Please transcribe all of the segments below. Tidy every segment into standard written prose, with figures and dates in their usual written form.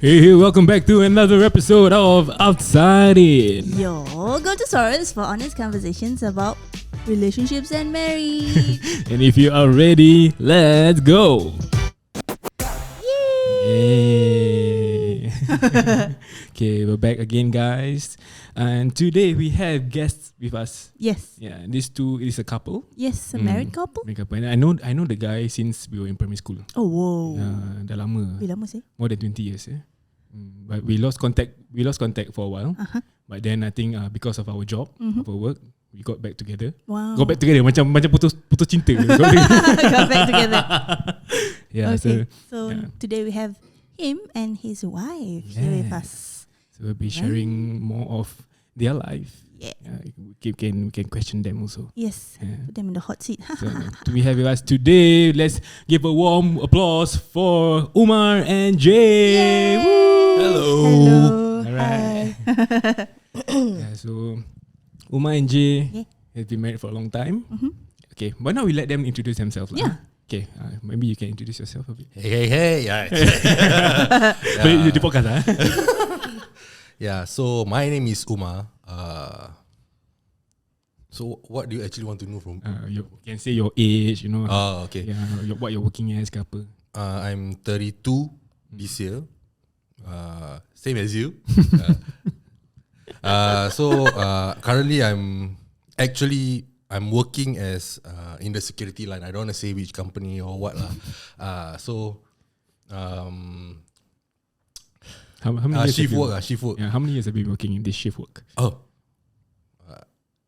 Hey, welcome back to another episode of OUTSIDEIN. Your go-to source for honest conversations about relationships and marriage. And if you are ready, let's go. Yay! Okay, we're back again, guys. And today we have guests with us. Yes. Yeah, these two is a couple. Yes, a married couple. Married couple. And I know the guy since we were in primary school. Oh, whoa. Dah lama. Lama sih? More than 20 years. But we lost contact. We lost contact for a while. But then I think because of our job, of our work, we got back together. Wow. Got back together macam putus cinta. Got back together. Yeah. Okay. So yeah. Today we have him and his wife here with us. So we'll be sharing more of their life. Yeah. We can question them also. Yes. Put them in the hot seat. So we have with us today. Let's give a warm applause for Umar and Jay. Hello. Hello. Alright. Yeah, so Umar and Jay have been married for a long time. Okay, but now we let them introduce themselves. Yeah. Okay, maybe you can introduce yourself a bit. Hey. But the podcast, Yeah, so my name is Umar. So what do you actually want to know from? You can say your age, you know. Okay. Yeah, what you're working as, ke apa. I'm 32 this year. Same as you. So currently I'm working as in the security line. I don't want to say which company or what lah. How many years shift have work. Yeah, how many years have you been working in this shift work?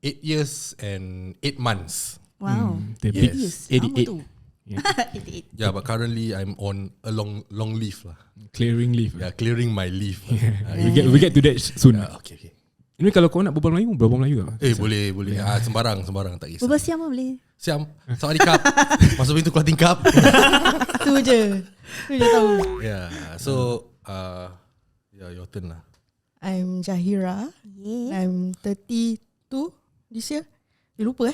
8 years and 8 months. Wow. The Yes. big Yes. 88. Lama tu. Yeah. 88. Yeah, but currently I'm on a long leave lah. Clearing leave. Yeah, clearing my leave. We get to that soon. Okay. Ini kalau kau nak berbual Melayu tak? Boleh. Sembarang tak kisah. Berapa siam boleh? Siam. Sawadikap. Masuk pintu keluar tingkap. Tu je tahu. Yeah. So your turn lah. I'm Jahirah. Yeah. I'm 32 this year. Lupa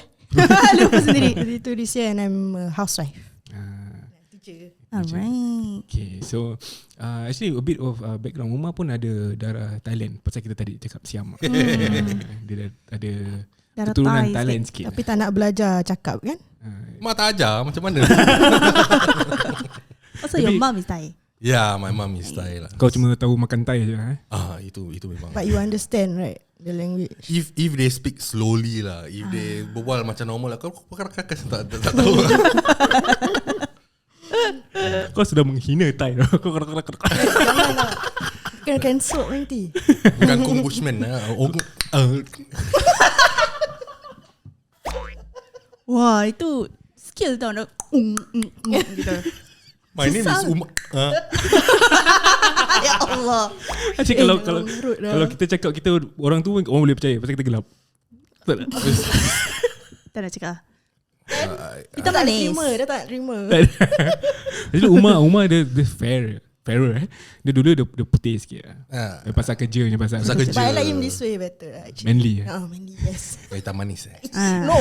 Lupa sendiri. 32 this year and I'm a housewife. Teacher. Alright. Okay, so actually a bit of background. Umar pun ada darah Thailand. Pasal kita tadi cakap Siam. Dia ada Darah keturunan Thai Thailand sikit. Tapi tak nak belajar cakap kan? Mak tak ajar macam mana? Also your mom is Thai. Yeah, my mom is Thai lah. Kau cuma tahu makan Thai je. Itu memang. But you understand right? The language. If they speak slowly lah, if they berbual macam normal lah, kau tak tahu. Kau sudah menghina Thai. Jangan lah. Kena cancel nanti. Bukan Kung Bushman lah. Wah, itu skill tau nak gitu. My name is Umar. Ya Allah. Actually kalau kita cakap kita orang tu orang boleh percaya pasal kita gelap. Betul tak? Tak nak cakap. Kita tak terima. Dia tak terima. Jadi Umar dia fairer. Dia dulu dia putih sikit. Dia pasal kerjanya pasal kerja. But I like him this way better actually. manly. Manly, yes. Hitam manis No.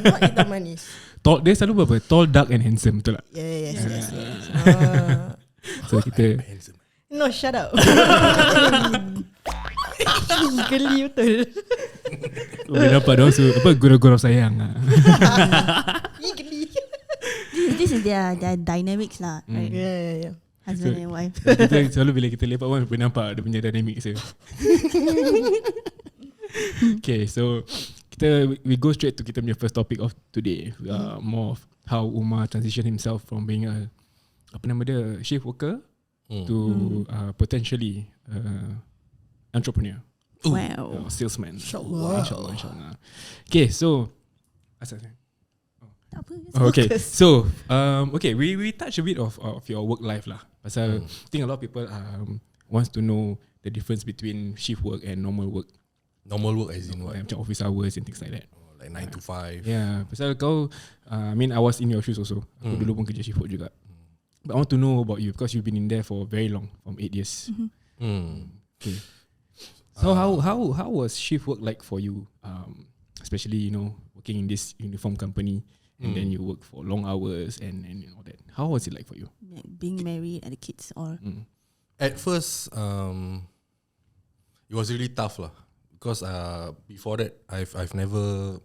Not hitam manis. Tall, dia selalu apa? Tall, dark and handsome, betul tak? Yes. So kita No, shut up. Geli betul. boleh nampak dah apa gurau-gurau sayang. Geli. This is their dynamics lah, right? Yeah. Husband and wife. Kita selalu bila kita lepak pun boleh nampak dia punya dynamic dia. Okay, so we go straight to kita punya first topic of today. More of how Umar transition himself from being a shift worker to potentially entrepreneur. Wow. Salesman. InsyaAllah. Inshallah. Okay, so Tak apa. okay, so we touch a bit of your work life lah. Pasal I think a lot of people wants to know the difference between shift work and normal work. Normal work as in what? Macam office hours and things like that. Like 9 to 5. Yeah, pasal kau I was in your shoes also. Aku dulu pun kerja shift work juga. But I want to know about you because you've been in there for very long, from 8 years. Okay. So how was shift work like for you? Especially working in this uniform company and then you work for long hours and all that. How was it like for you? Like being married and the kids all. At first, it was really tough lah. Because before that, I've never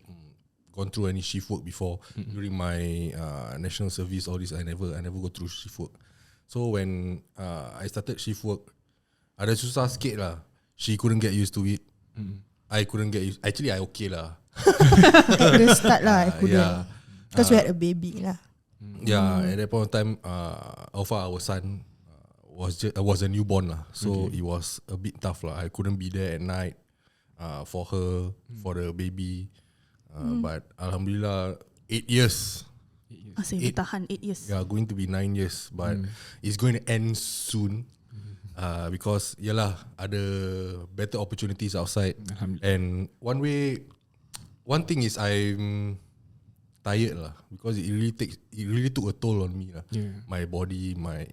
gone through any shift work before. During my national service, all this, I never go through shift work. So when I started shift work, ada susah sikit lah. She couldn't get used to it. I couldn't get used. Actually, I okay lah. At the start lah, I couldn't. Yeah. Because we had a baby lah. Yeah, at that point of time, Alpha, our son, was a newborn lah. So it was a bit tough lah. I couldn't be there at night for her, for the baby. But Alhamdulillah, 8 years. Masih bertahan 8 years. Yeah, going to be 9 years. But it's going to end soon. Because yalah, ada better opportunities outside. And one thing is I'm tired lah, because it really took a toll on me lah. My body, my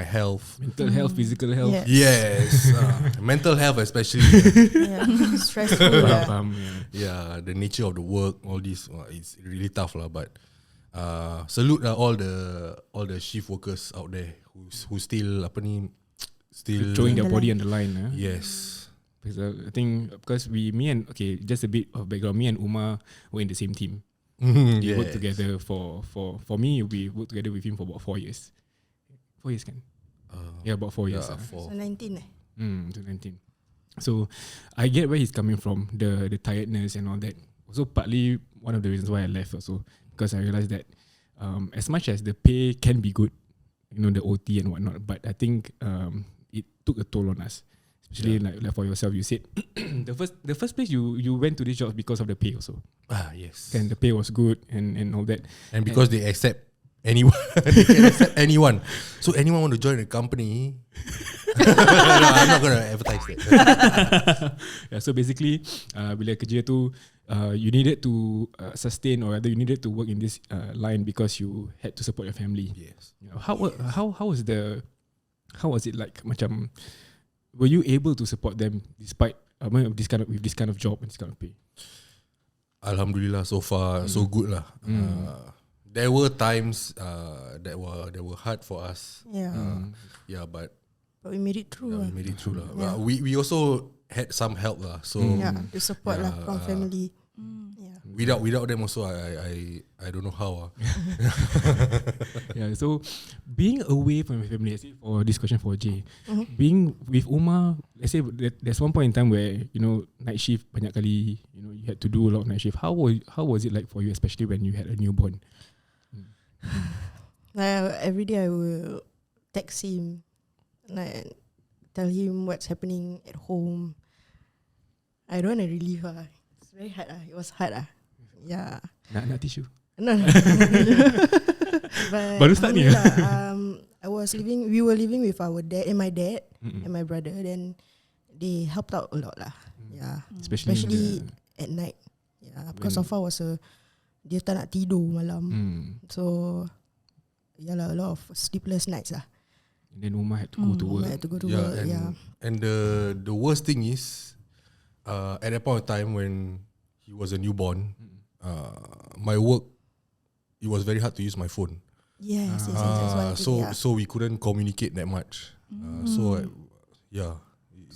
health, mental health, physical health. Yes, mental health especially. Stressful. Yeah, the nature of the work, all this, it's really tough lah. But salute lah all the shift workers out there who still throwing their body on the line. Yes. Because I think just a bit of background. Me and Umar were in the same team. We worked together for me. We worked together with him for about 4 years. 4 years kan? About 4 years. So 19 to 19. So I get where he's coming from, the tiredness and all that. Also partly one of the reasons why I left also, because I realized that as much as the pay can be good, the OT and whatnot, but I think it took a toll on us. Especially like for yourself, you said the first place you went to this job because of the pay also. Yes. And the pay was good and all that. And because they accept anyone, they can accept anyone. So anyone want to join the company? No, I'm not gonna advertise that. So basically, bila kerja tu, you needed to sustain, or rather you needed to work in this line because you had to support your family. Yes. How was it like? Macam, were you able to support them despite this kind of job and this kind of pay? Alhamdulillah, so far so good lah. There were times that were hard for us. But we made it through. We made it through lah. We also had some help lah. So the support lah from family. Without them also, I don't know how. So being away from your family, let's say for this question for Jay, being with Umar, let's say there's one point in time where night shift banyak kali, you had to do a lot of night shift. How was it like for you, especially when you had a newborn? Every day I will text him, like tell him what's happening at home. I don't want to relieve her. It's very hard. It was hard. Yeah. Nak tissue? No. But baru start ni. We were living with our dad and my dad and my brother. Then they helped out a lot lah. Yeah. Especially at night. Yeah. Because Safa was dia tak nak tidur malam. So a lot of sleepless nights lah. And then Umar had to go to work. And the worst thing is, at that point of time when he was a newborn, my work, it was very hard to use my phone. Yes. So we couldn't communicate that much. So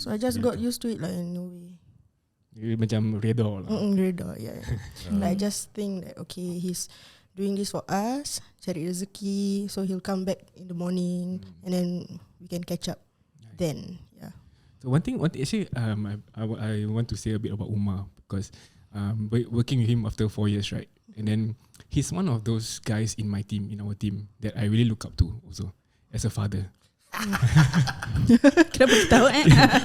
I just got used to it like in a way. Macam redha lah. Redha, Like I just think that okay, he's doing this for us, cari rezeki, so he'll come back in the morning and then we can catch up. Then So one thing actually, I want to say a bit about Umar, because working with him after 4 years, right? And then he's one of those guys in our team that I really look up to also as a father. Kenapa tahu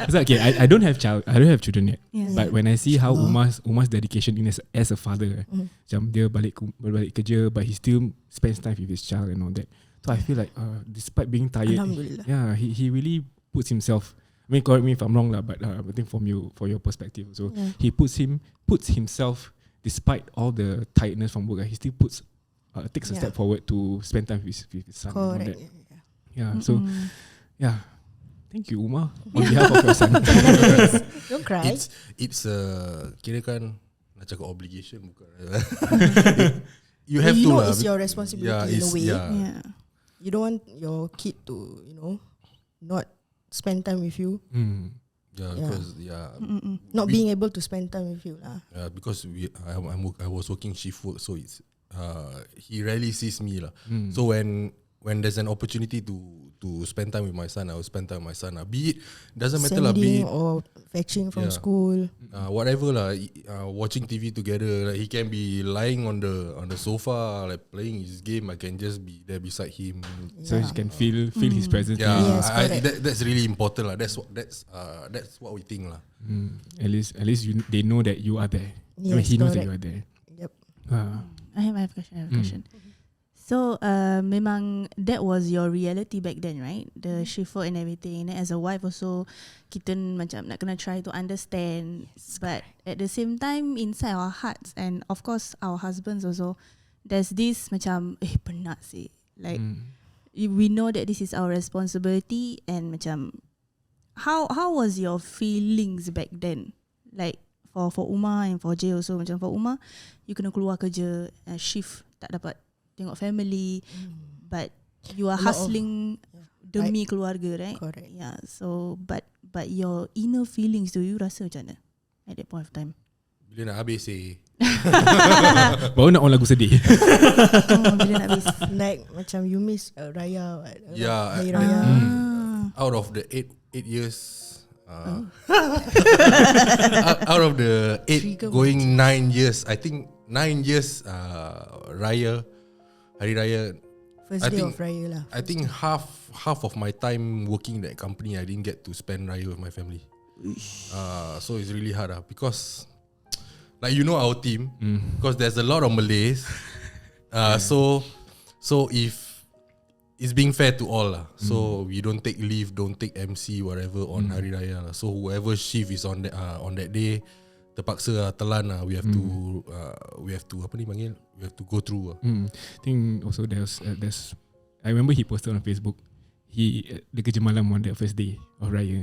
It's like, okay, I don't have children yet. But when I see how Umar's dedication in as a father, macam dia balik kerja, but he still spends time with his child and all that. So I feel like despite being tired, he really puts himself. I mean, correct me if I'm wrong lah, but I think for your perspective, so he puts himself, despite all the tiredness from work, he still takes a step forward to spend time with his son. Correct. So thank you, Umar, on behalf of your son. Don't cry. It's kira kan nak cakap obligation bukan. You have to lah. It's your responsibility in a way. Yeah. You don't want your kid to not spend time with you. Yeah, because not being able to spend time with you lah. Yeah, because I was working shift work, so it's he rarely sees me lah. So when there's an opportunity to spend time with my son, I will spend time with my son. Be it doesn't matter lah, be it or fetching from school, whatever lah. Watching TV together, like he can be lying on the sofa, like playing his game. I can just be there beside him, so you can feel his presence. Yeah, Yes, that's really important lah. That's what we think lah. At least they know that you are there. I mean, Yes, he knows that correct. you are there. Yep. I have a question. So memang that was your reality back then, right? The shift work and everything. And then as a wife also, kita macam nak kena try to understand. But at the same time, inside our hearts and of course our husbands also, there's this macam penat sih. Like we know that this is our responsibility and macam how was your feelings back then? Like for Umar and for Jay also, macam for Umar, you kena keluar kerja, shift tak dapat tengok family, but you are hustling demi keluarga, right? Correct. Yeah. So but your inner feelings tu, you rasa macam mana at that point of time? Bila nak habis Baru nak on lagu sedih. Bila nak habis. Like macam you miss Raya, Yeah, Hari Raya. out of the 8 years, out of the 8 going 9 years, I think 9 years Hari Raya. First I day think- of Raya lah. I think half of my time working that company, I didn't get to spend Raya with my family. So it's really hard because, like our team, because there's a lot of Malays. So if it's being fair to all lah. So we don't take leave, don't take MC whatever on Hari Raya lah. So whoever shift is on that day, terpaksa telan lah. We have to apa ni panggil? We have to go through. I think also there's I remember he posted on Facebook. Dia kerja malam on the first day of Raya.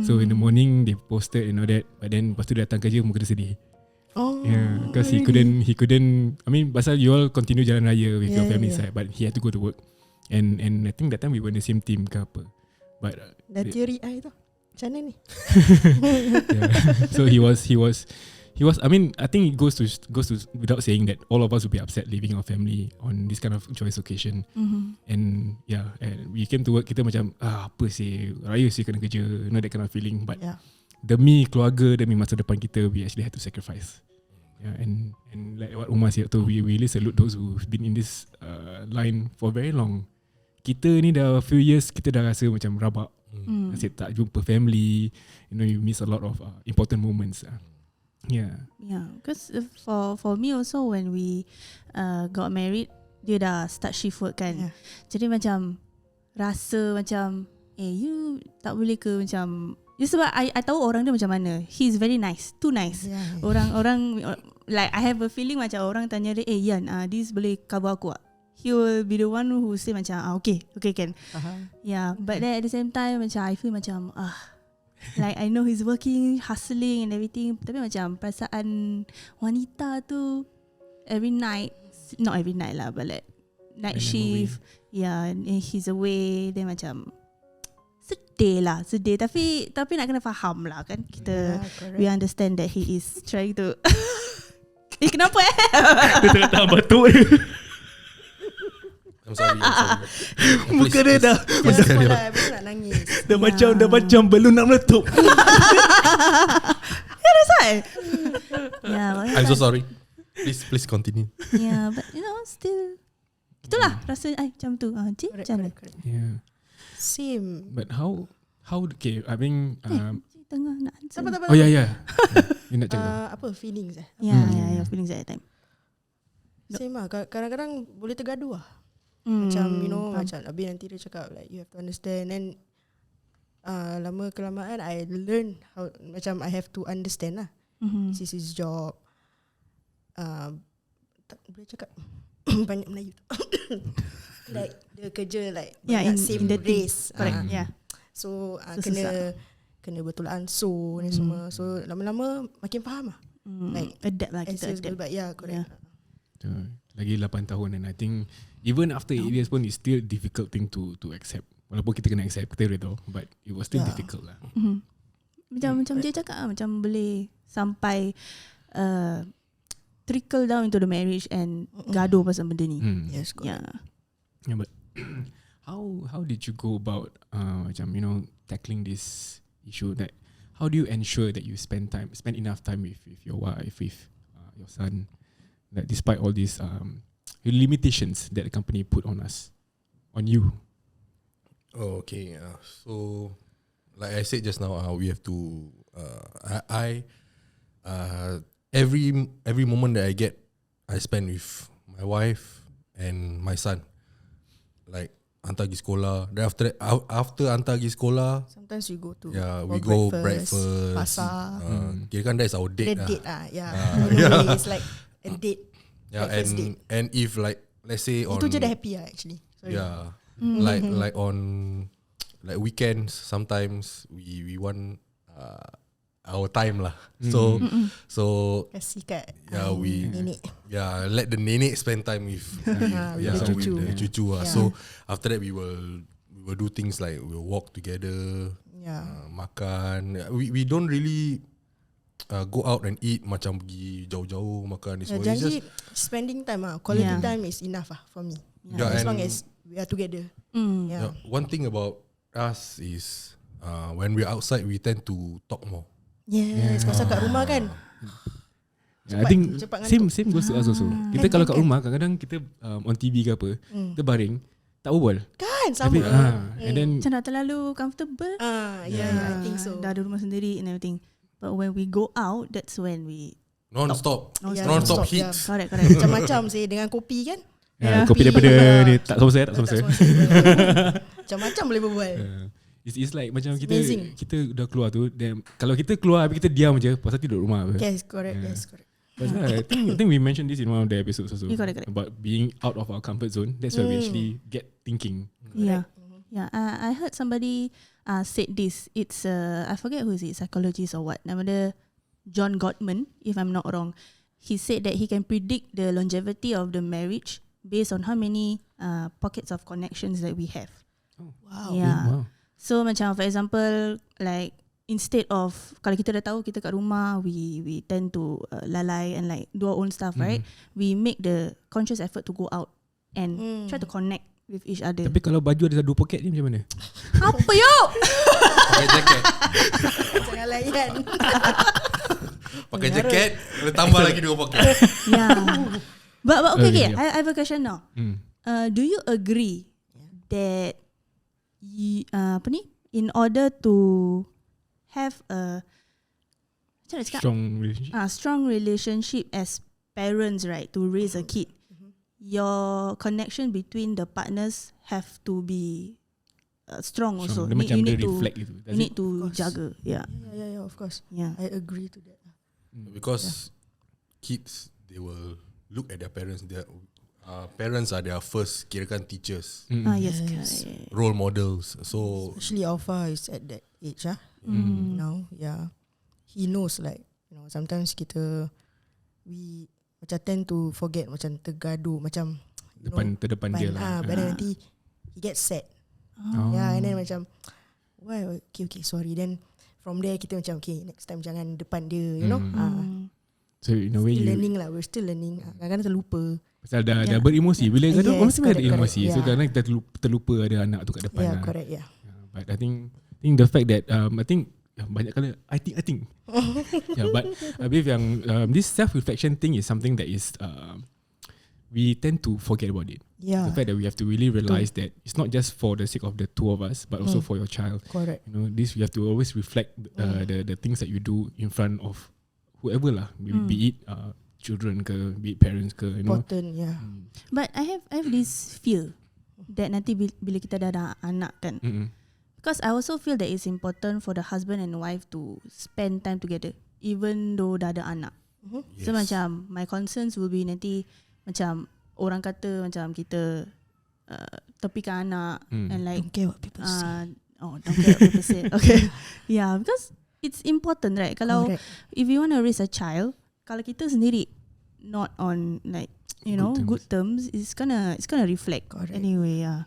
So in the morning they posted and all that, but then lepas tu dia datang kerja muka dia sedih. Oh, Yeah, because he couldn't. I mean, pasal you all continue jalan raya with your family side, but he had to go to work. And I think that time we were in the same team ke apa. But dah teori I tu. Macam mana ni? yeah. So he was. I mean, I think it goes to without saying that all of us will be upset leaving our family on this kind of joyous occasion. And yeah, and we came to work, kita macam apa sih, raya sih kena kerja, that kind of feeling. But demi keluarga, demi masa depan kita, we actually had to sacrifice. Yeah, and like what Umar said, we really salute those who've been in this line for very long. Kita ni dah few years, kita dah rasa macam rabak. Asyik tak jumpa family, you miss a lot of important moments. Yeah, because for me also when we got married, dia dah start shift work kan. Jadi macam rasa macam you tak boleh ke macam, sebab I tahu orang dia macam mana. He's very nice, too nice. Orang like I have a feeling macam orang tanya dia, Yan, this boleh cover aku tak? He will be the one who say macam okay can. Yeah, but then at the same time macam I feel macam like I know he's working, hustling and everything, tapi macam perasaan wanita tu every night, not every night lah, but like night shift, and he's away, then macam sedih tapi nak kena faham lah kan kita, we understand that he is trying to kenapa dia tengah tahan batuk. I'm sorry. Muka dia dah nak nangis. dah macam belum nak meletup. that's why. I'm so sorry. Please continue. Yeah, but still itulah rasa macam tu. Macam mana? Yeah. Same. But how okay, I mean Tengah nak answer. oh yeah. Dia nak cakap. Apa feelings Yeah, feelings at that time. Same lah. Kadang-kadang boleh tergaduh lah. Macam macam Abi nanti dia cakap like you have to understand, and lama kelamaan I learn how, macam I have to understand lah. This is his job. Tak boleh cakap banyak Melayu. Like dia kerja like in same the race. Correct. So So kena betul ansur ni semua. So lama-lama makin faham lah. Like adapt lah kita adapt. But correct. Lagi 8 tahun, and I think even after 8 years pun it's still difficult thing to accept Walaupun kita kena accept, kita redha, but it was still difficult lah. Macam dia cakap lah, macam boleh sampai trickle down into the marriage and gaduh pasal benda ni. Yes, correct. Yeah, but how did you go about macam tackling this issue? That how do you ensure that you spend enough time with your wife, with your son, that despite all these limitations that the company put on you? Oh, okay. So, like I said just now, we have to. Every moment that I get, I spend with my wife and my son. Like hantar pergi sekolah. Then after hantar pergi sekolah, Sometimes we go to we go breakfast, pasar. Kira kan that is our date. The date yeah. It's like a date. Yeah, breakfast date. and if like let's say on Itu je dah happy lah actually. Sorry. Yeah, like on like weekends sometimes we want our time lah. So Kasih kat we nenek. let the nenek spend time with with the cucu. with the cucu. Yeah. So after that we will do things like we'll walk together, makan. We don't really go out and eat macam pergi jauh-jauh makan. Janji spending time quality time is enough for me. As long as we are together. One thing about us is when we're outside we tend to talk more. Yes, pasal kat rumah kan. I think cepat same goes to us also. Kita kalau kat rumah kadang-kadang kita on TV ke apa, kita baring tak berbual. Kan sama. And then Macam nak terlalu comfortable. I think so. Dah ada rumah sendiri and everything. But when we go out, that's when we Non-stop non-stop, hits. correct. Macam-macam sih dengan kopi kan. kopi daripada ni tak selesai. Macam-macam boleh berbual. It's like macam amazing. kita dah keluar tu, then kalau kita keluar habis kita diam je, pasal tidur rumah apa. Yes, correct. Yes, correct. I think we mentioned this in one of the episodes also. Correct. About being out of our comfort zone. That's why we actually get thinking. Yeah. I heard somebody said this. It's I forget who is it, psychologist or what. Nama dia John Gottman, if I'm not wrong. He said that he can predict the longevity of the marriage based on how many pockets of connections that we have. Oh, wow. Yeah. Wow. So macam for example, like instead of kalau kita dah tahu kita kat rumah, we tend to lalai and like do our own stuff, right? We make the conscious effort to go out and try to connect with each other. Tapi kalau baju ada 2 poket ni macam mana? Apa yuk? Pakai jaket. Jangan layan. Pakai jaket, boleh tambah lagi 2 poket. Yeah. But okay, Okay. I have a question now. Do you agree that in order to have a strong relationship as parents, right, to raise a kid, your connection between the partners have to be strong also. Dia macam you dia reflect gitu. You need to jaga. Yeah. Yeah, of course. Yeah. I agree to that. Because kids, they will look at their parents. Their parents are their first kirakan teachers, Yes. role models. So Especially Alpha is at that age now. Yeah, he knows like sometimes we macam tend to forget, macam tergaduh, macam terdepan dia lah. But then nanti he gets sad. Yeah, and then macam why okay sorry. Then from there kita macam okay, next time jangan depan dia, So in a way still learning lah. We're still learning. Kadang-kadang terlupa. Pasal dah beremosi. Bila gaduh mesti ada correct, emosi. So yeah. kadang kita terlupa ada anak tu kat depan. Yeah, correct. Yeah. But I think the fact that I think banyak kali I think yeah, but I believe yang this self-reflection thing is something that is we tend to forget about it. Yeah. The fact that we have to really realize that it's not just for the sake of the two of us, but also for your child. Correct. This you have to always reflect the things that you do in front of whoever lah. Be it children ke, be it parents ke, Important, yeah. But I have this fear that nanti bila kita dah ada anak kan. Because I also feel that it's important for the husband and wife to spend time together even though dah ada anak. yes. So macam my concerns will be nanti macam orang kata macam kita tepikan anak and like Don't care what people say. don't care what people say. Okay. Yeah, because it's important, right? Kalau Correct. if you want to raise a child, kalau kita sendiri not on like good terms, it's gonna reflect. Correct. Anyway, yeah.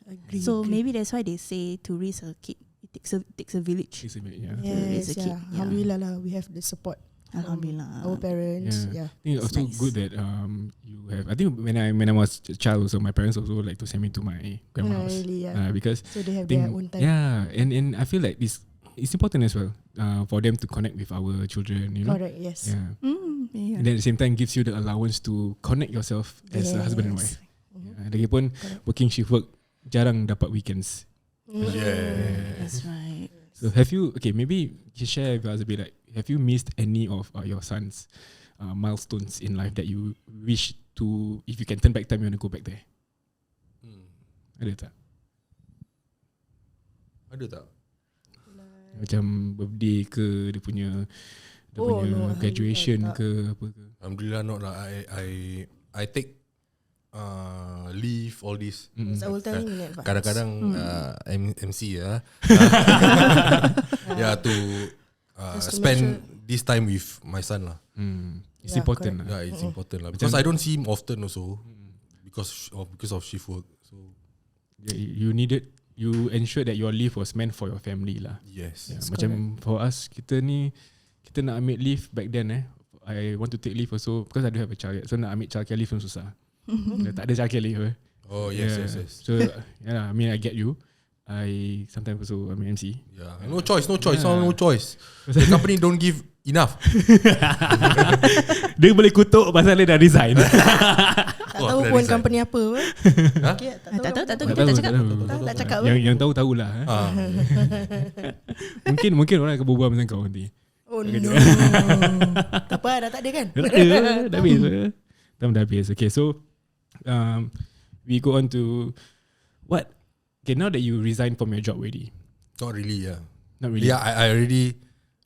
Agree. So maybe that's why they say to raise a kid, it takes a village. Yeah. raise a Yes, kid, yeah. yeah. Alhamdulillah lah, we have the support. Alhamdulillah. Our parents, Yeah. yeah. I think it's also nice. good that you have. I think when I was a child, also my parents also like to send me to my grandma's house. Really, yeah. Because So they have think, their own time. yeah, and I feel like it's important as well for them to connect with our children. You know. Correct, yes. Yeah. Yeah. And then at the same time gives you the allowance to connect yourself as a husband and wife. Lagipun working shift work jarang dapat weekends. That's right. So have you maybe you share with us a bit, like, have you missed any of your son's milestones in life that you wish to, if you can turn back time, you want to go back there? Ada tak? Ada tak? Macam birthday ke, dia punya graduation tak. ke apa ke? Alhamdulillah not lah. I take leave all this. So I will tell him in advance. Kadang-kadang MC ya. Yeah, to Just to spend make this time with my son lah. It's Yeah, important correct. lah. Yeah, it's important lah, because I don't see him often also because of shift work. So You ensure that your leave was meant for your family lah. yes. Yeah, macam for us, kita nak ambil leave back then I want to take leave also because I don't have a child yet. So nak ambil childcare leave pun susah. Tak ada childcare leave. Oh yes. So yeah, I mean I get you. I sometimes also MC. Yeah, no choice. Yeah. No choice. The company don't give enough. Dia boleh kutuk pasal dia dah resign. Tak tahu dah pun resign. company apa. Okay, Tak tahu, Tak kita tak cakap. Tak cakap. Yang tahu tahulah. Mungkin orang akan berbual macam kau nanti. Oh no. Tak apa, dah tak ada kan? Dah habis. Dah habis. Okay, so we go on to what? Okay, now that you resign from your job already. Not really. Yeah. Not really. Yeah, I already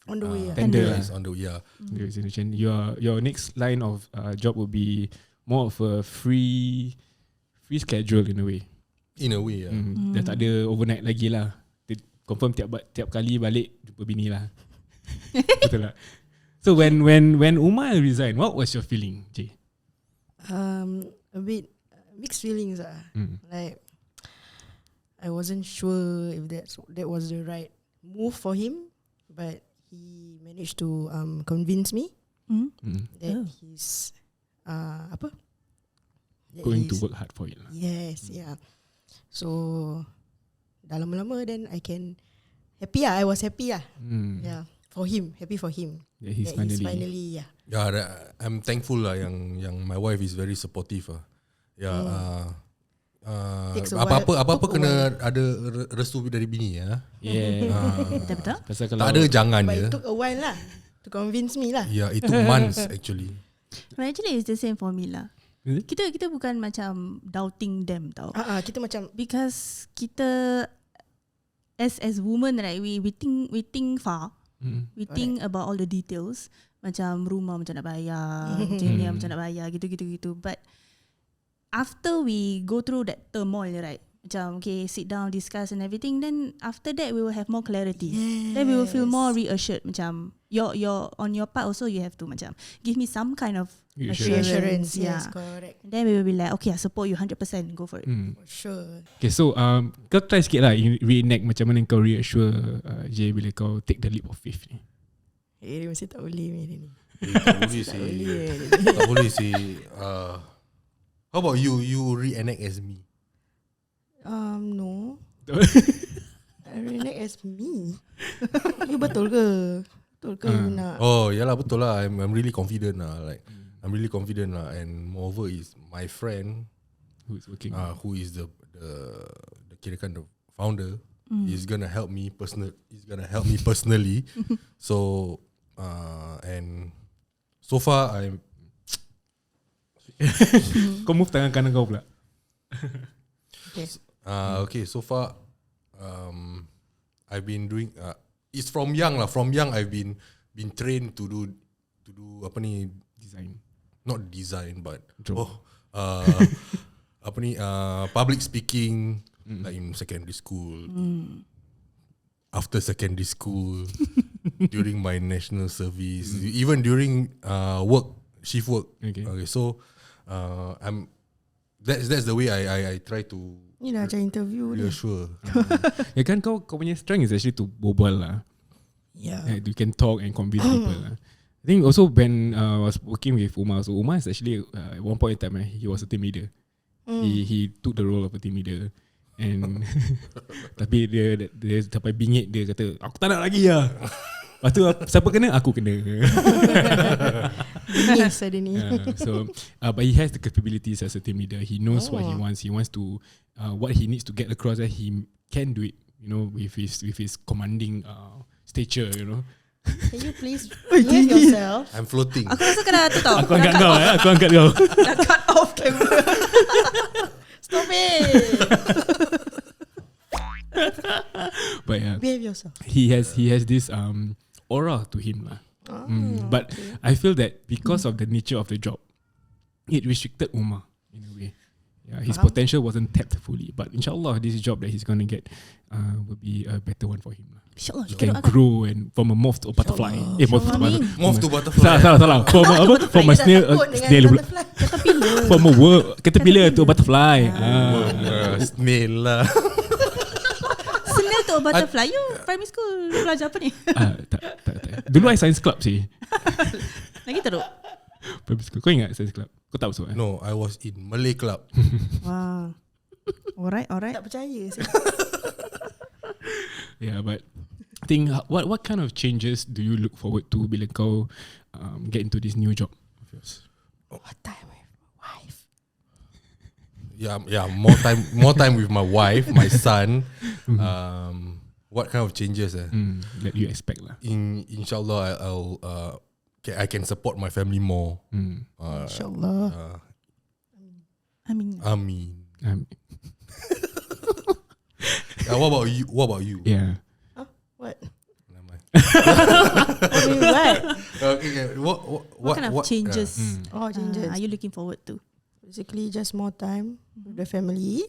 On the way. Tender. is on the way. Yeah. Your next line of job will be more of a free schedule in a way. In a way. Yeah. Dah tak ada overnight lagi lah. Dia confirm tiap kali balik jumpa bini lah. Betul tak? So when Umar resigned, what was your feeling, Jay? A bit mixed feelings Like I wasn't sure if that was the right move for him, but he managed to convince me that he's apa? That Going to he's- work hard for it lah. Yes, yeah. So dah lama-lama then I can happy I was happy Yeah, for him, happy for him. Yeah, he's That finally yeah. Yeah, I'm thankful lah yang my wife is very supportive lah. Yeah. Takes a Apa-apa while, took a kena ada restu dari bini ya. Yeah. Betul. Pasal kalau Tak ada jangan But je. it took a while lah to convince me lah. Yeah, it took months actually. But actually it's the same for me lah. Is it? Kita bukan macam doubting them tau. Kita macam Because kita as women, right, we think far. We think about all the details. Macam rumah macam nak bayar, jeniah macam nak bayar, gitu. But after we go through that turmoil, right, macam okay, sit down, discuss and everything, then after that we will have more clarity. Then we will feel more reassured. Macam your on your part also, you have to macam give me some kind of reassurance. Yeah. Yes, correct. Then we will be like, okay, I support you 100%, go for it. For sure. Okay, so kau try sikit lah reenact macam mana kau reassure Jay bila kau take the leap of faith ni. Dia mesti tak boleh ni. Tak boleh sih. Tak boleh sih. How about you? You reenact as me. No. I reenact as me. Ni betul ke? Betul ke you nak? Oh, yalah betul lah. I'm really confident lah. Like I'm really confident lah. And moreover is my friend Who is working? who is the kirakan the founder is gonna help me personally. So and so far I'm Kau move tangan kanan kau pula. okay. So far I've been doing it's from young lah. From young I've been trained to do apa ni, Design. not design but Draw. apa ni public speaking like in secondary school, after secondary school, during my national service, even during shift work. Okay. So that's the way I try to Ni dah macam interview ni. reassure. Ya kan kau punya strength is actually to berbual lah. Yeah. You can talk and convince people lah. I think also when I was working with Umar, so Umar is actually at one point in time he was a team leader. He took the role of a team leader. And tapi dia sampai bingit, dia kata aku tak nak lagi lah. Lepas tu siapa kena? Aku kena. Yes, ada ni. So but he has the capabilities as a team leader. He knows what he wants. He wants to what he needs to get across, that he can do it, you know, with his commanding stature, you know. Can you please behave yourself? I'm floating. Aku rasa kena tu tau. Aku angkat kau aku angkat kau. Dah cut off camera. Stop it. But yeah, Behave yourself. he has this aura to him lah. But I feel that because of the nature of the job, it restricted Umar in a way. Yeah, his potential wasn't tapped fully. But inshallah, this job that he's gonna get will be a better one for him lah. InsyaAllah. He can grow and from a moth to a butterfly. Moth to butterfly. Move to butterfly. Salah. From a snail, snail pula. From a caterpillar to a butterfly. Snail lah. Snail to a butterfly. You primary school belajar apa ni? Tak. Dulu I science club sih. Lagi teruk. Primary school. Kau ingat science club? Kau tahu so? No, I was in Malay club. Wow. Alright. Tak percaya saya. Yeah, but I think what kind of changes do you look forward to bila kau get into this new job of yours? What time with my wife? Yeah, more time with my wife, my son. What kind of changes? That you expect lah. Inshallah, I can support my family more. InsyaAllah. Amin. What about you? Yeah. What? Never mind. What? Okay. What kind of changes Changes. are you looking forward to? Basically, just more time with the family.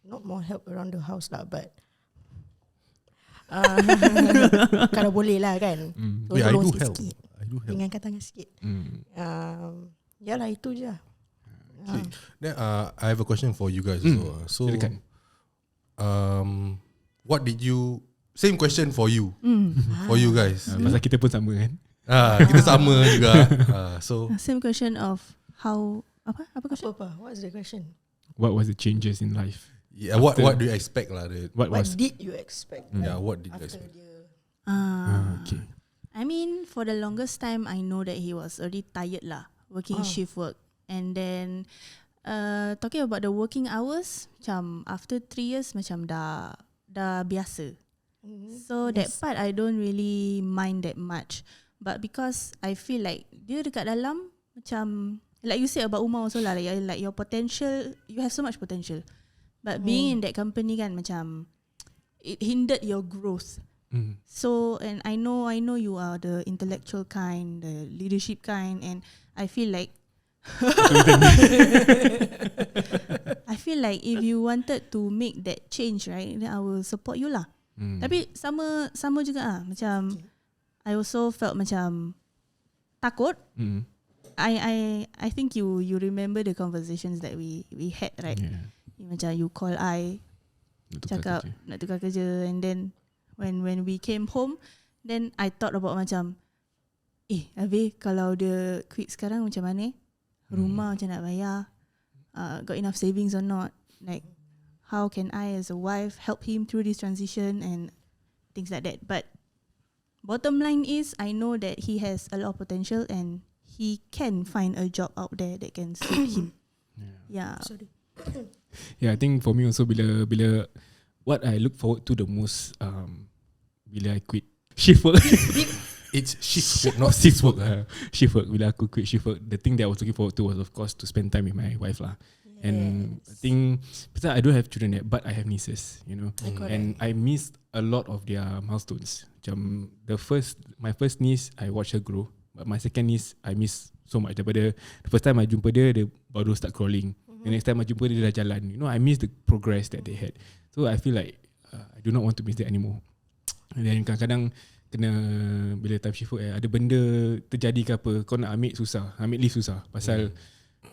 Not more help around the house lah, but kalau boleh lah kan. I do sikit help. sikit. I do help. Ringankan tangan sikit. Yalah, itu je. Okay. Then I have a question for you guys also. So, Silakan. what did you? Same question for you. For you guys. Pasal kita pun sama kan. Kita sama juga. So Same question of how apa question? Apa? What's the question? What was the changes in life? yeah, what do you expect lah? What What was? did you expect? Yeah, what did you After expect? dia Okay. I mean, for the longest time, I know that he was already tired lah, working shift work. And then, talking about the working hours, macam after 3 years, macam dah biasa. So that part I don't really mind that much. But because I feel like dia dekat dalam, macam like you said about Umar also lah, like your potential, you have so much potential. But being in that company kan, macam it hindered your growth. So, and I know you are the intellectual kind, the leadership kind, and I feel like if you wanted to make that change, right, then I will support you lah. Tapi sama juga ah, macam I also felt macam takut. I think you remember the conversations that we had, right? Yeah. Macam you call I, cakap nak tukar kerja, and then when we came home, then I thought about macam, Habis kalau dia quit sekarang macam mana? Rumah macam nak bayar? Got enough savings or not? Like, how can I as a wife help him through this transition and things like that? But bottom line is, I know that he has a lot of potential and he can find a job out there that can suit him. Yeah. Sorry. Yeah, I think for me also bila what I look forward to the most bila I quit shift work. It's shift work, not shift work. Shift work. Bila aku quit shift work, the thing that I was looking forward to was of course to spend time with my wife lah. Yes. And I think because I don't have children yet, but I have nieces, you know. And I missed a lot of their milestones. Macam my first niece, I watched her grow, but my second niece, I miss so much. Daripada the first time I jumpa dia baru start crawling. The next time I jumpa dia dah jalan. You know, I miss the progress that they had. So I feel like I do not want to miss that anymore. And then kadang-kadang kena bila time shift work ada benda terjadi ke apa, kau nak ambil leave susah pasal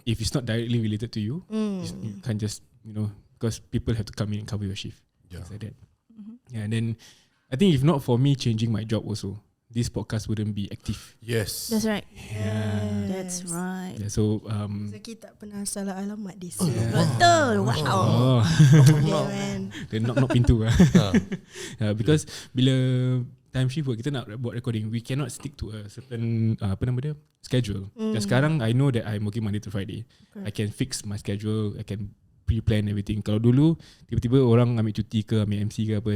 if it's not directly related to you, you can't just, because people have to come in and cover your shift. Things like that. Yeah, and then I think if not for me changing my job also, this podcast wouldn't be active. Yes. That's right. Yeah. That's right. Yeah, so Zaki tak pernah salah alamat this. Betul. Wow. Yeah, man. Then knock pintu lah. Because bila time shift work, kita nak buat recording, we cannot stick to a certain schedule. Dan sekarang I know that I'm working Monday to Friday. I can fix my schedule, I can pre-plan everything. Kalau dulu tiba-tiba orang ambil cuti ke, ambil MC ke apa,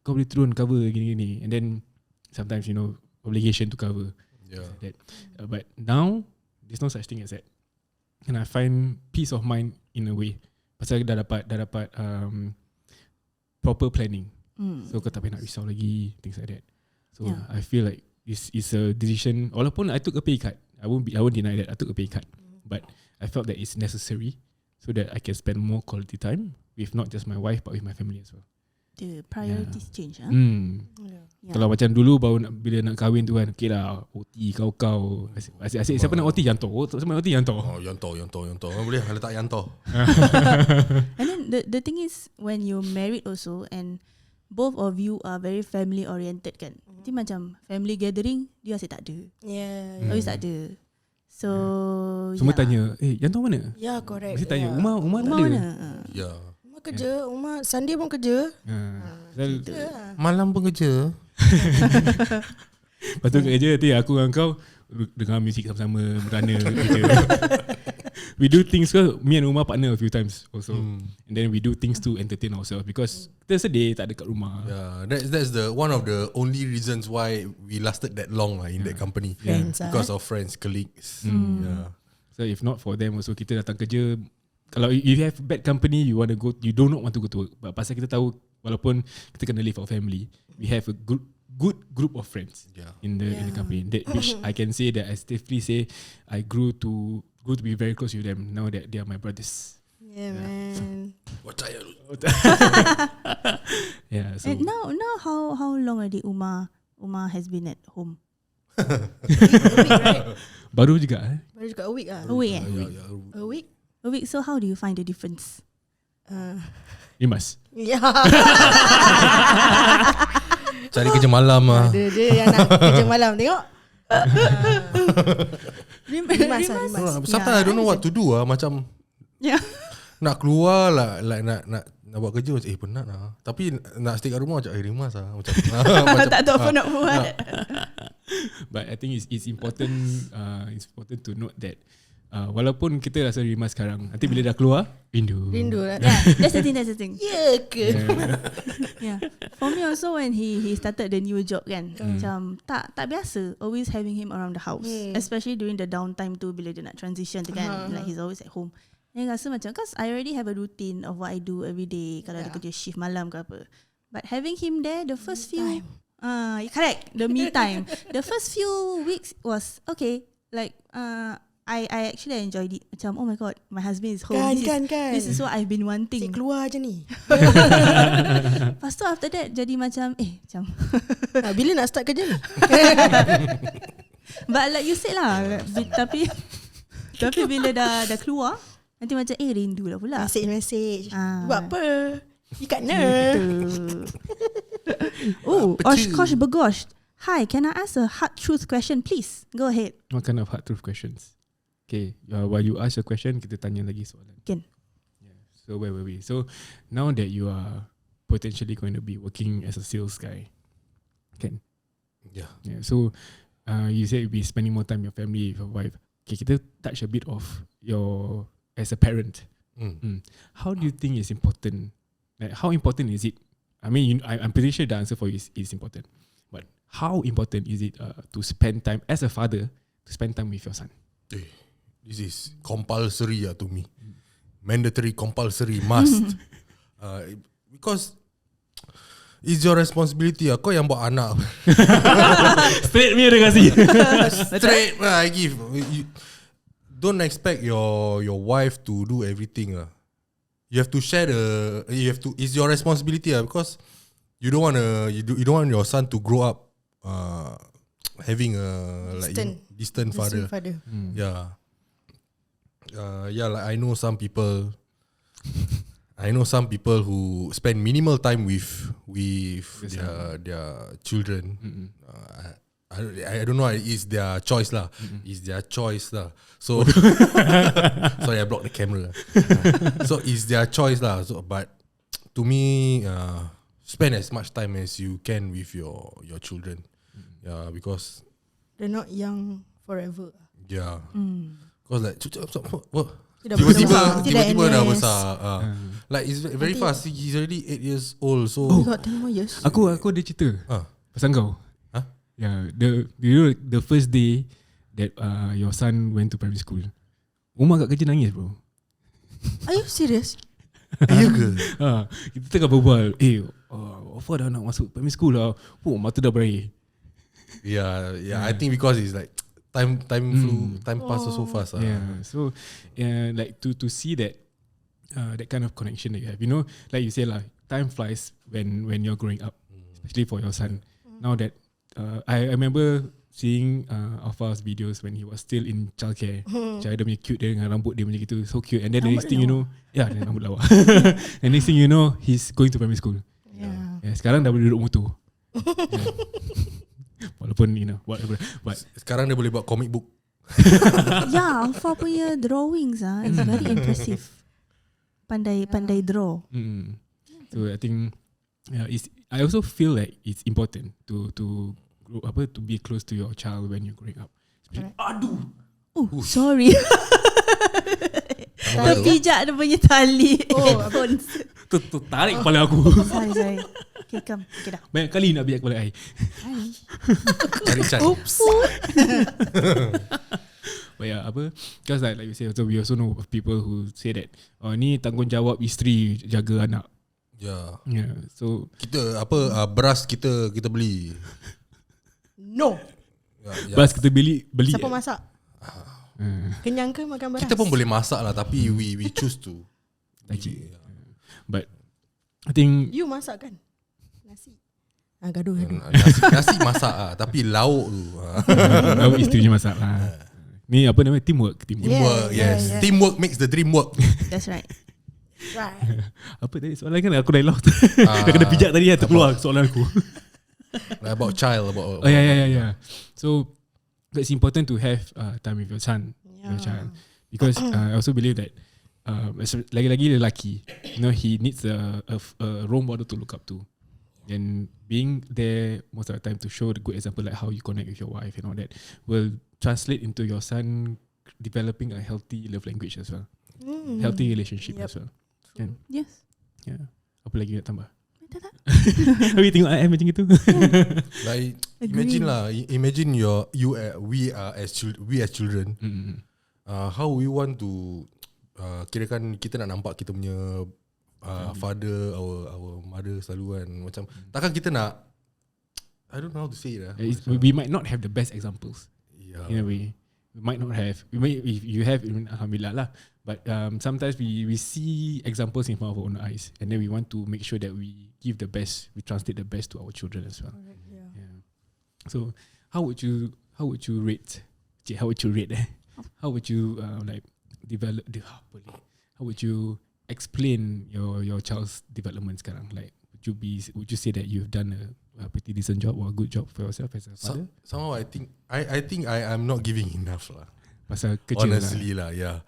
kau boleh turun cover gini-gini, and then sometimes obligation to cover. That. But now there's no such thing as that, and I find peace of mind in a way. Pasal dah dapat proper planning. So kau tak payah nak risau lagi, things like that. So I feel like it's a decision. Walaupun I took a pay cut, I won't deny that I took a pay cut, but I felt that it's necessary so that I can spend more quality time with not just my wife but with my family as well. The priorities change. Kalau macam dulu bila nak kahwin tu kan, okay lah, OT kau asyik siapa nak OT jantor. Siapa nak OT jantor. Yantor. Boleh letak yantor. And then the thing is, when you're married also and both of you are very family oriented kan, nanti macam family gathering dia asyik tak ada. Always tak ada. So semua tanya, jantor mana? Yeah, correct. Mesti tanya, Umar tak ada. Mana? Ya. Umar kerja, Umar Sunday pun kerja. Malam pun kerja. Lepas tu kat kerja nanti aku dengan kau dengar muzik sama-sama, merana kerja. We do things, me and Umar partner a few times also. And then we do things to entertain ourselves because kita sedih tak ada kat rumah. Yeah, that's the one of the only reasons why we lasted that long in that company. Friends, because of friends, colleagues. Yeah. So if not for them also, kita datang kerja, kalau if you have bad company, you do not want to go to work. But pasal kita tahu walaupun kita kena leave our family, we have a good group of friends in the company. That which I can say that I safely say I grew to be very close with them now that they are my brothers. Yeah, man. Yeah. So And now how long already Umar has been at home? baru juga Baru juga a week A week. A week. A week. So how do you find the difference? Rimas. Yeah. Cari kerja malam lah. Ada je yang nak kerja malam. Tengok. Rimas. Sometimes I don't know what to do lah. Macam nak keluar lah, like nak buat kerja macam penat lah. Tapi nak stay kat rumah macam rimas lah. Macam tak tahu apa nak buat. But I think it's important to note that walaupun kita rasa rimas sekarang, nanti bila dah keluar rindu lah. That's the thing. Yeah ke? Yeah. For me also when he started the new job kan, macam tak biasa always having him around the house, especially during the downtime tu bila dia nak transition tu kan, like he's always at home. Then rasa macam, cause I already have a routine of what I do every day kalau ada kerja shift malam ke apa. But having him there, the first few correct, the me time. The first few weeks was okay, like I actually enjoyed it. Macam, oh my god, my husband is home. This is what I've been wanting. Cik keluar je ni. Lepas tu after that jadi macam macam bila nak start kerja ni? But like you said lah, tapi bila dah keluar, nanti macam rindu lah pula. Message. Buat apa? Ikat nerve. Oshkosh Begosh. Hi, can I ask a hard truth question please? Go ahead. What kind of hard truth questions? Okay, while you ask a question, kita tanya lagi soalan. Can. Yeah. So where were we? So now that you are potentially going to be working as a sales guy, can? Yeah. So you said you'll be spending more time with your family, with your wife. Okay, kita touch a bit of your as a parent. How do you think it's important? Like, how important is it? I mean, I'm pretty sure the answer for you is important. But how important is it to spend time as a father, to spend time with your son? This is compulsory to me. Mandatory, compulsory, must. Because it's your responsibility. Kau yang buat anak. Straight me dia kasih. Straight I give. Don't expect your wife to do everything lah. You have to share it's your responsibility because you don't want your son to grow up having a distant father. Yeah. Yeah, like I know some people who spend minimal time with their children. I don't know. It's their choice lah. It's their choice lah. So sorry, I blocked the camera. So it's their choice lah. So but to me, spend as much time as you can with your children. Yeah, because they're not young forever. yeah, because like what? Tiba-tiba dah besar. Like it's very fast. He's already 8 years old. So we got 10 more years. Aku ada cerita pasal kau. Yeah, the first day that your son went to primary school, Umar kat kerja nangis bro. Are you serious? ya ke? Kita tengah berbual, Wafa dah nak masuk primary school lah. Mata dah berair. Yeah. I think because it's like time flew, time passes so fast. Yeah, so like to see that that kind of connection that you have, like you say lah, time flies when you're growing up, especially for your son. Now that I remember seeing Alpha's videos when he was still in childcare. Macam dia punya cute dia dengan rambut dia macam gitu, so cute. And then the next thing you know, dia rambut lawa. And next thing you know, he's going to primary school. Yeah, sekarang dah boleh duduk motor. Walaupun whatever, but sekarang dia boleh buat comic book. Yeah, Alpha punya drawings is very impressive. Pandai draw. So I think I also feel like it's important to grow to be close to your child when you're growing up. Aduh. Sorry. Terpijak dia punya tali headphones. Tu tarik kepala aku. Sorry. Okay, come. Okay dah. Banyak kali nak biar kepala air. Cari cat. Oops. But yeah, because like you say, we also know of people who say that ni tanggungjawab isteri jaga anak. Yeah. So kita beras kita beli. No. Beras kita beli. Siapa masak? Kenyang ke makan beras? Kita pun boleh masak lah, tapi we choose to. But I think you masak kan? Nasi. Gaduh. Nasi masak tapi lauk tu. Lauk isterinya masak lah. Ni apa namanya, teamwork. Yes. Teamwork makes the dream work. That's right. Right. Apa tadi soalan kan aku dah lost. Dah kena pijak tadi terkeluar soalan aku. About child, about yeah. So it's important to have time with your son, your child, because I also believe that lagi-lagi lelaki, he needs a role model to look up to, and being there most of the time to show the good example, like how you connect with your wife and all that, will translate into your son developing a healthy love language as well, healthy relationship as well. Yes. Yeah. Apa lagi nak tambah? Habis tengok I macam gitu. Like imagine we as children. How we want to kirakan kita nak nampak kita punya father, our mother selalu kan, macam takkan kita nak, I don't know how to say it. We might not have the best examples. Yeah. In a way, we might not have. If you have, alhamdulillah lah. But sometimes we see examples in front of our own eyes, and then we want to make sure that we give the best, we translate the best to our children as well. Yeah. So how would you rate? How would you rate? How would you like develop? How would you explain your child's development sekarang? Like, would you say that you've done a pretty decent job or a good job for yourself as a father? Somehow I think I'm not giving enough lah. Pasal kecil honestly lah, yeah.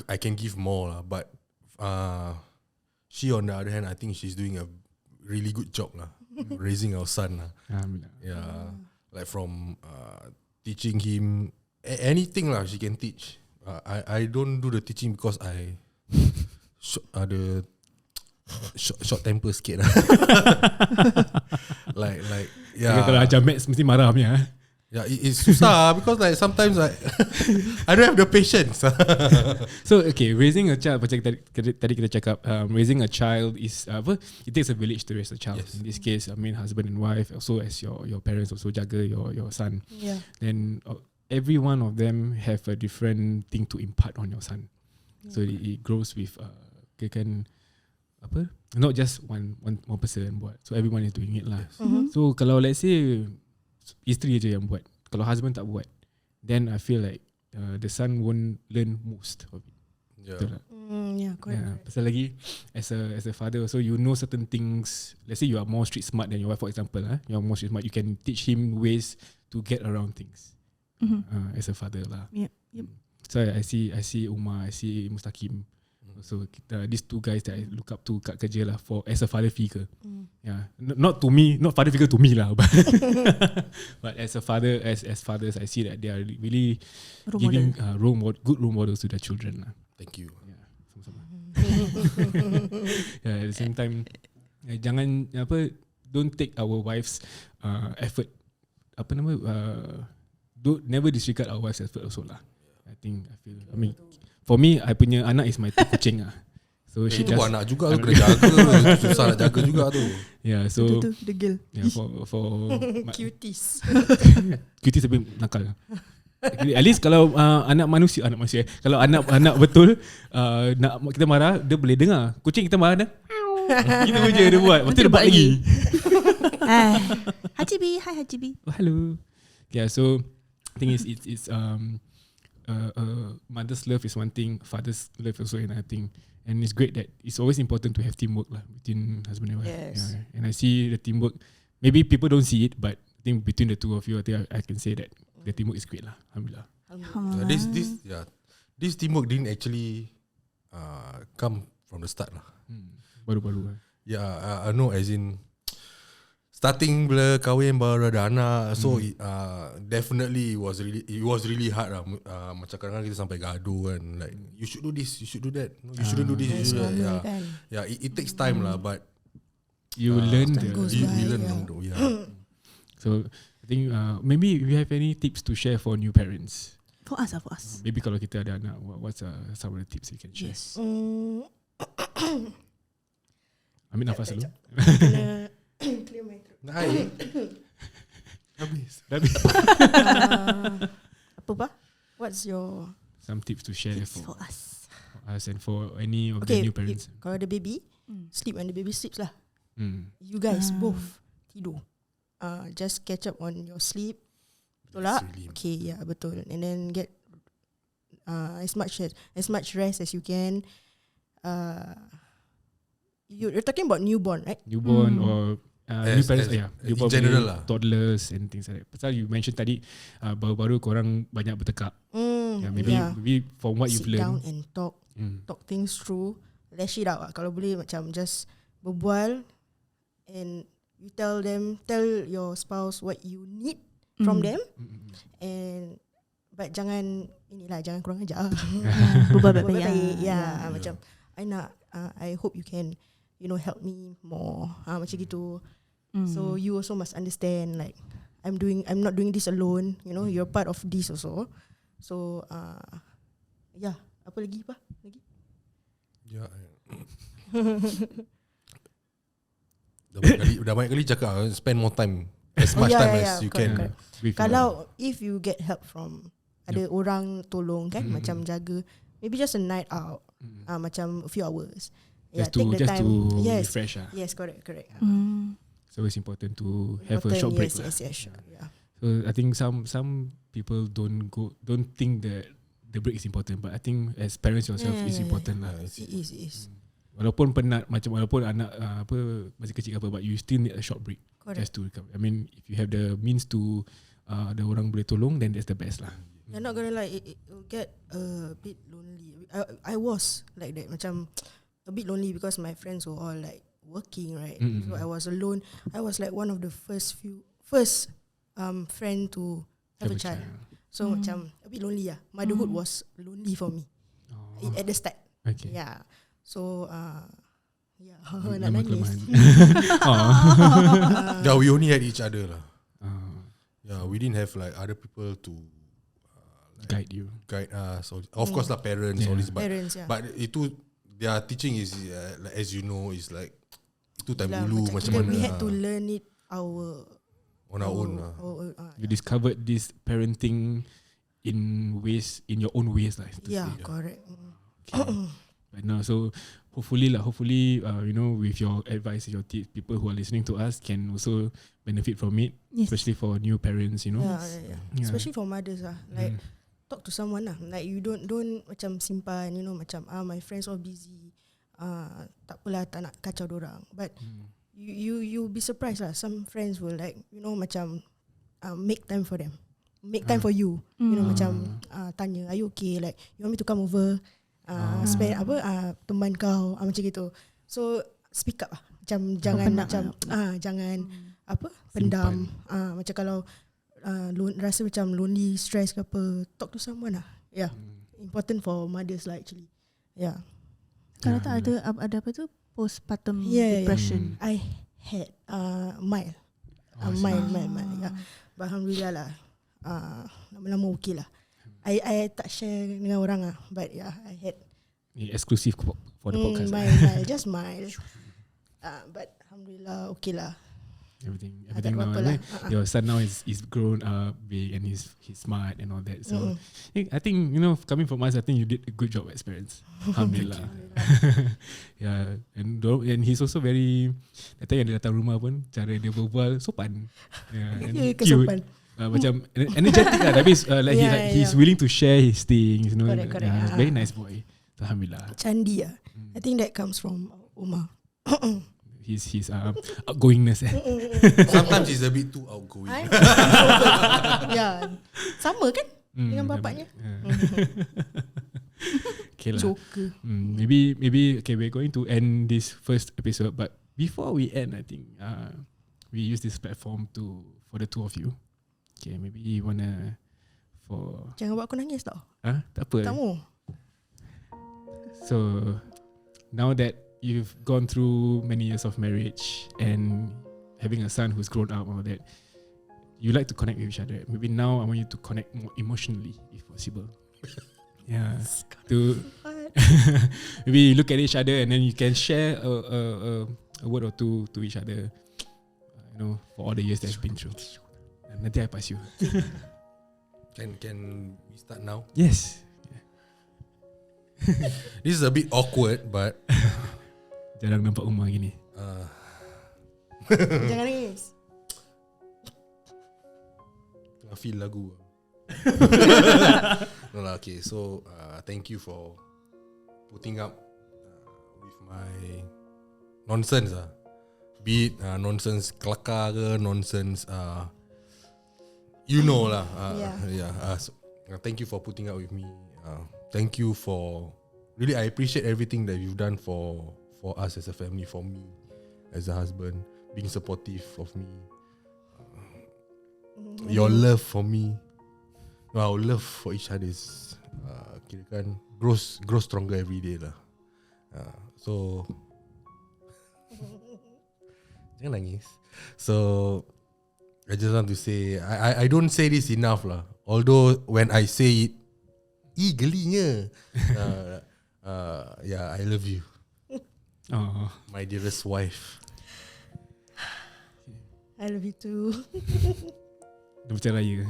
I can give more lah, but she on the other hand, I think she's doing a really good job lah, raising our son lah. Yeah, like from teaching him anything lah, she can teach. I don't do the teaching because I ada short temper sikit lah. like yeah. Kalau ajar maths mesti marah punya. Yeah, it's susah because like sometimes I don't have the patience. So okay, raising a child, macam tadi kita cakap, raising a child is it takes a village to raise a child. Yes. In this case, I mean husband and wife, also as your parents also jaga your son. Yeah. Then every one of them have a different thing to impart on your son. So it grows with kan not just one person buat. So everyone is doing it lah. So kalau let's say isteri je yang buat, kalau husband tak buat, then I feel like the son won't learn most of it. Yeah. Betul tak? Yeah, correct. Yeah. Pasal lagi as a father, so you know certain things. Let's say you are more street smart than your wife, for example. You are more street smart. You can teach him ways to get around things. As a father lah. Yep. So I see Umar, I see Mustaqim. So these two guys that I look up to kat kerja lah for as a father figure. Yeah, not to me, not father figure to me lah, but but as a father, as fathers, I see that they are really giving good role models to their children lah. Thank you. Yeah, sama-sama. Yeah, at the same time, jangan don't take our wives' effort. Don't never disregard our wives' effort also lah. I mean, for me, I punya anak is my kucing lah. So she Itu just anak juga tu kena jaga. Susah nak jaga juga tu. yeah. So Itu the girl. yeah, for Cuties. cutie tapi nakal. At least kalau anak manusia kalau anak betul nak kita marah dia boleh dengar. Kucing kita marah dah. Gitu je dia buat. Lepas tu dia buat lagi. Hajibi, hi Hajibi. Oh, hello. Yeah, so I think it's mother's love is one thing, father's love also another thing. And it's great that it's always important to have teamwork lah between husband and wife. Yes. Yeah. And I see the teamwork. Maybe people don't see it, but I think between the two of you, I think I can say that the teamwork is great lah. Alhamdulillah. This teamwork didn't actually come from the start lah. Baru-baru lah. Yeah, I know as in starting bila kahwin baru ada anak, so definitely it was really hard lah. Macam kadang-kadang kita sampai gaduh kan, like you should do this, you should do that, no, you shouldn't do this, you should do that. Yeah, it takes time lah, but you learn we learn. Yeah. So I think maybe if you have any tips to share for new parents. For us. Maybe kalau kita ada anak, what's some of the tips you can share? Yes. Ambil nafas dulu. Clear my throat. Naik. Habis. Apa? What's your Some tips to share tips for for us? us and for any of the new parents. Kalau ada baby, sleep when the baby sleeps lah. You guys both tidur. Just catch up on your sleep. Betul tak? Okay, yeah, betul. And then get as much rest as you can. You're talking about newborn, right? Newborn or new parents, in general lah. Toddlers and things like that. Pasal you mentioned tadi baru-baru korang banyak bertekak. Maybe from what you've learned. Sit down and talk things through. Lash it out. Kalau boleh macam just berbual and you tell your spouse what you need from them. And but jangan kurang ajar. Berbual baik-baik. Macam I hope you can help me more. Macam gitu. So you also must understand, like I'm not doing this alone. You're part of this also. So apa lagi? Yeah. Dah banyak kali cakap spend more time, as much time as you can. Kalau if you get help from ada orang tolong kan, macam jaga, maybe just a night out, macam a few hours. Just take the time. To refresh. Yes, correct. So it's important to have a short break. Yes, sure. Yeah. So I think some people don't think that the break is important, but I think as parents yourself is important lah. It is. Walaupun penat, walaupun anak masih kecil apa, but you still need a short break. Correct. Just to recover. I mean, if you have the means to ada orang boleh tolong, then that's the best lah. You're not gonna it will get a bit lonely. I was like that, macam a bit lonely because my friends were all like working, right? So I was alone. I was like one of the first friend to have a child. So macam a bit lonely lah. Motherhood was lonely for me at the start. Okay. Yeah. So nak nangis. Yeah, we only had each other lah. Yeah, we didn't have like other people to guide us. Of course lah, parents, all this, but itu their teaching is like, as you know, is like itu time dulu macam mana. We had to learn it on our own. You discovered this parenting in your own ways lah. Yeah, correct. Okay. But no, so hopefully with your advice, your tips, people who are listening to us can also benefit from it, especially for new parents, Yeah. Especially for mothers like talk to someone lah. Like you don't macam simpan, you know, macam my friends all busy. Tak apalah, tak nak kacau dorang. But you be surprised lah. Some friends will like, you know, macam make time for them. Make time for you. You know, macam tanya, are you okay? Like, you want me to come over? Spend teman kau, macam gitu. So speak up lah. Macam jangan pendam. Macam kalau rasa macam lonely, stress ke apa, talk to someone lah. Yeah. Important for mothers lah actually. Yeah. Kalau tak ada apa tu, postpartum depression. I had mild. Mild. Yeah. But alhamdulillah lah. Lama-lama okay lah. I tak share dengan orang lah. But yeah, I had exclusive for the podcast. Mild, just mild. But alhamdulillah okay lah. Everything now. Your son now is grown up, big, and he's smart and all that. So I think, you know, coming from us, I think you did a good job as parents. Alhamdulillah. Yeah, and he's also very. Datang yang dia datang rumah pun, cara dia berbual sopan. Yeah, and cute. Macam energetic lah. Tapi he's willing to share his things. You know, correct. He's a very nice boy. Alhamdulillah. Candi lah. I think that comes from Umar. His outgoingness. Sometimes he's a bit too outgoing. Yeah, sama kan dengan bapaknya. Okay lah. Joker. Maybe okay, we're going to end this first episode, but before we end, I think we use this platform for the two of you. Okay, maybe you wanna jangan buat aku nangis tau. Tak apa. Tak mau. So now that you've gone through many years of marriage and having a son who's grown up and all that, you like to connect with each other. Maybe now I want you to connect more emotionally, if possible. Yeah. Maybe look at each other and then you can share a word or two to each other. You know, for all the years that you've been through. Nanti I pass you. Can we start now? Yes. This is a bit awkward, but jarang nampak Umar gini. Jangan nangis. Tengah feel lagu. No lah, okay. So thank you for putting up with my nonsense lah. Be it nonsense kelakar ke, nonsense you know lah. So, thank you for putting up with me. Thank you for really, I appreciate everything that you've done for us as a family, for me as a husband, being supportive of me, your love for me, our love for each other is kirakan grows stronger every day lah. So jangan nangis. So I just want to say I don't say this enough lah. Although when I say it, gelinya. Yeah, I love you. My dearest wife. I love you too. Dah macam raya.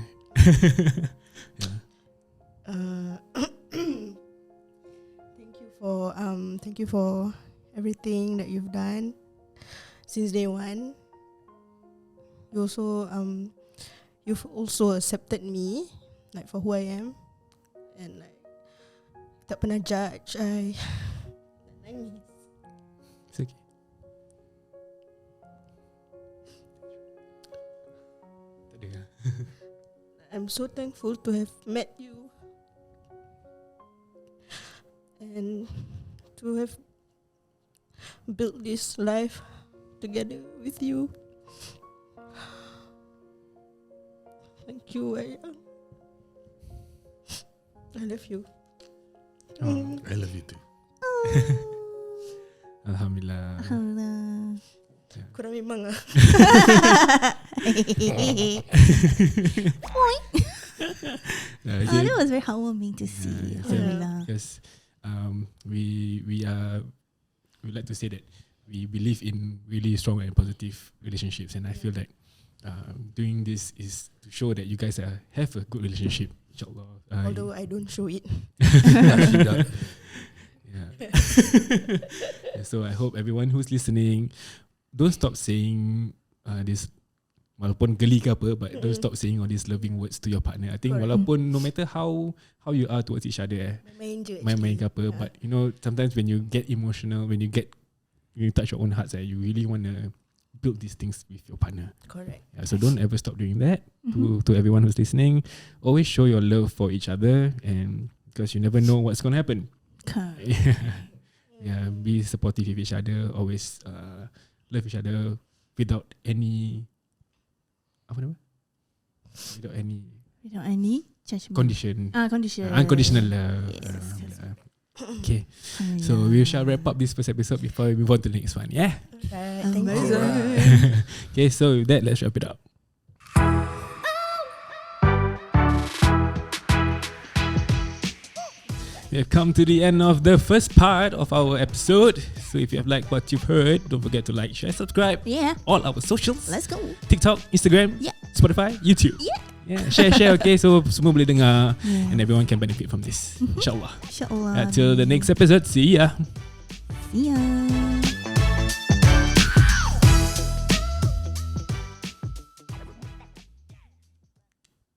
Thank you for everything that you've done since day one. You've also accepted me like for who I am, and like tak pernah judge I. Nangis. It's okay. Tak ada. I'm so thankful to have met you and to have built this life together with you. Thank you, Ayah. I love you. I love you too. Alhamdulillah. Korang memang that was very heartwarming to see. Alhamdulillah. Because we like to say that we believe in really strong and positive relationships, and I feel that doing this is to show that you guys have a good relationship, inshallah. Although I don't show it. Yeah. So I hope everyone who's listening, don't stop saying this walaupun geli ke apa, but don't stop saying all these loving words to your partner. I think walaupun no matter how you are towards each other, main ke apa, but you know, sometimes when you get emotional, when you touch your own hearts, you really want to build these things with your partner. Correct. Yeah, so don't ever stop doing that. To everyone who's listening, always show your love for each other, and because you never know what's going to happen. Yeah, be supportive of each other. Always love each other without any without any judgment. condition. Condition. Unconditional love. Yes. Okay, so we shall wrap up this first episode before we move on to the next one. Yeah. Right, thank you. Okay, so with that, let's wrap it up. We have come to the end of the first part of our episode. So if you have liked what you've heard, don't forget to like, share, subscribe. Yeah. All our socials. Let's go. TikTok, Instagram, Yeah. Spotify, YouTube. Yeah. Share. Okay, so semua boleh dengar, and everyone can benefit from this. InsyaAllah. InsyaAllah. Till the next episode. See ya. See ya.